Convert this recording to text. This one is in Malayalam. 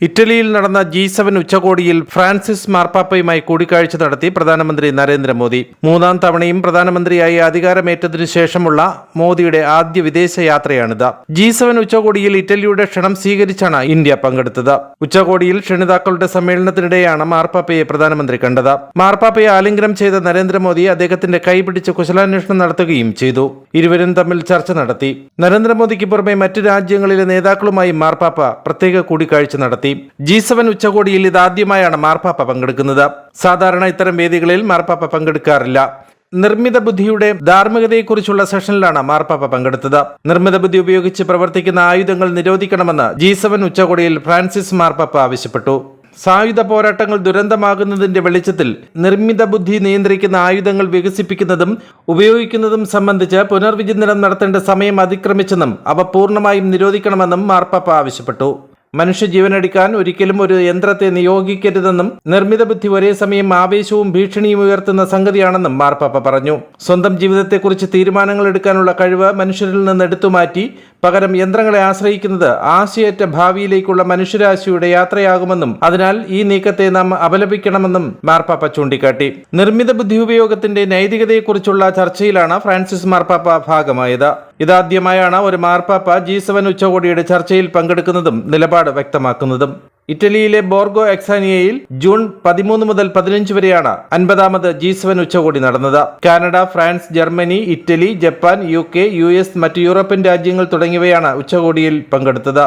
ഇറ്റലിയിൽ നടന്ന G7 ഉച്ചകോടിയിൽ ഫ്രാൻസിസ് മാർപ്പാപ്പയുമായി കൂടിക്കാഴ്ച നടത്തി പ്രധാനമന്ത്രി നരേന്ദ്രമോദി. മൂന്നാം തവണയും പ്രധാനമന്ത്രിയായി അധികാരമേറ്റതിനു ശേഷമുള്ള മോദിയുടെ ആദ്യ വിദേശ യാത്രയാണിത്. G7 ഉച്ചകോടിയിൽ ഇറ്റലിയുടെ ക്ഷണം സ്വീകരിച്ചാണ് ഇന്ത്യ പങ്കെടുത്തത്. ഉച്ചകോടിയിൽ ക്ഷണിതാക്കളുടെ സമ്മേളനത്തിനിടെയാണ് മാർപ്പാപ്പയെ പ്രധാനമന്ത്രി കണ്ടത്. മാർപ്പാപ്പയെ ആലിംഗനം ചെയ്ത നരേന്ദ്രമോദി അദ്ദേഹത്തിന്റെ കൈപിടിച്ച് കുശലാന്വേഷണം നടത്തുകയും ചെയ്തു. ഇരുവരും തമ്മിൽ ചർച്ച നടത്തി. നരേന്ദ്രമോദിക്ക് പുറമെ മറ്റു രാജ്യങ്ങളിലെ നേതാക്കളുമായി മാർപ്പാപ്പ പ്രത്യേക കൂടിക്കാഴ്ച നടത്തി. G7 ഉച്ചകോടിയിൽ ഇതാദ്യമായാണ് മാർപ്പാപ്പ പങ്കെടുക്കുന്നത്. സാധാരണ ഇത്തരം വേദികളിൽ മാർപ്പാപ്പ പങ്കെടുക്കാറില്ല. നിർമ്മിത ബുദ്ധിയുടെ ധാർമ്മികതയെക്കുറിച്ചുള്ള സെഷനിലാണ് മാർപ്പാപ്പ പങ്കെടുത്തത്. നിർമ്മിത ബുദ്ധി ഉപയോഗിച്ച് പ്രവർത്തിക്കുന്ന ആയുധങ്ങൾ നിരോധിക്കണമെന്ന് G7 ഉച്ചകോടിയിൽ ഫ്രാൻസിസ് മാർപ്പാപ്പ ആവശ്യപ്പെട്ടു. സായുധ പോരാട്ടങ്ങൾ ദുരന്തമാകുന്നതിന്റെ വെളിച്ചത്തിൽ നിർമ്മിത ബുദ്ധി നിയന്ത്രിക്കുന്ന ആയുധങ്ങൾ വികസിപ്പിക്കുന്നതും ഉപയോഗിക്കുന്നതും സംബന്ധിച്ച് പുനർവിചിന്തനം നടത്തേണ്ട സമയം അതിക്രമിച്ചെന്നും അവ പൂർണ്ണമായും നിരോധിക്കണമെന്നും മാർപ്പാപ്പ ആവശ്യപ്പെട്ടു. മനുഷ്യജീവനടിക്കാൻ ഒരിക്കലും ഒരു യന്ത്രത്തെ നിയോഗിക്കരുതെന്നും നിർമ്മിത ബുദ്ധി ഒരേ സമയം ആവേശവും ഭീഷണിയും ഉയർത്തുന്ന സംഗതിയാണെന്നും മാർപ്പാപ്പ പറഞ്ഞു. സ്വന്തം ജീവിതത്തെക്കുറിച്ച് തീരുമാനങ്ങൾ എടുക്കാനുള്ള കഴിവ് മനുഷ്യരിൽ നിന്ന് എടുത്തുമാറ്റി പകരം യന്ത്രങ്ങളെ ആശ്രയിക്കുന്നത് ആശയറ്റ ഭാവിയിലേക്കുള്ള മനുഷ്യരാശിയുടെ യാത്രയാകുമെന്നും അതിനാൽ ഈ നീക്കത്തെ നാം അപലപിക്കണമെന്നും മാർപ്പാപ്പ ചൂണ്ടിക്കാട്ടി. നിർമ്മിത ബുദ്ധി ഉപയോഗത്തിന്റെ നൈതികതയെക്കുറിച്ചുള്ള ചർച്ചയിലാണ് ഫ്രാൻസിസ് മാർപ്പാപ്പ ഭാഗമായത്. ഇതാദ്യമായാണ് ഒരു മാർപ്പാപ്പ G7 ഉച്ചകോടിയുടെ ചർച്ചയിൽ പങ്കെടുക്കുന്നതും നിലപാട് വ്യക്തമാക്കുന്നതും. ഇറ്റലിയിലെ ബോർഗോ എക്സാനിയയിൽ ജൂൺ 13 മുതൽ 15 വരെയാണ് 50ാമത് G7 ഉച്ചകോടി നടന്നത്. Canada, France, Germany, Italy, Japan, UK, US, മറ്റ് യൂറോപ്യൻ രാജ്യങ്ങൾ തുടങ്ങിയവയാണ് ഉച്ചകോടിയിൽ പങ്കെടുത്തത്.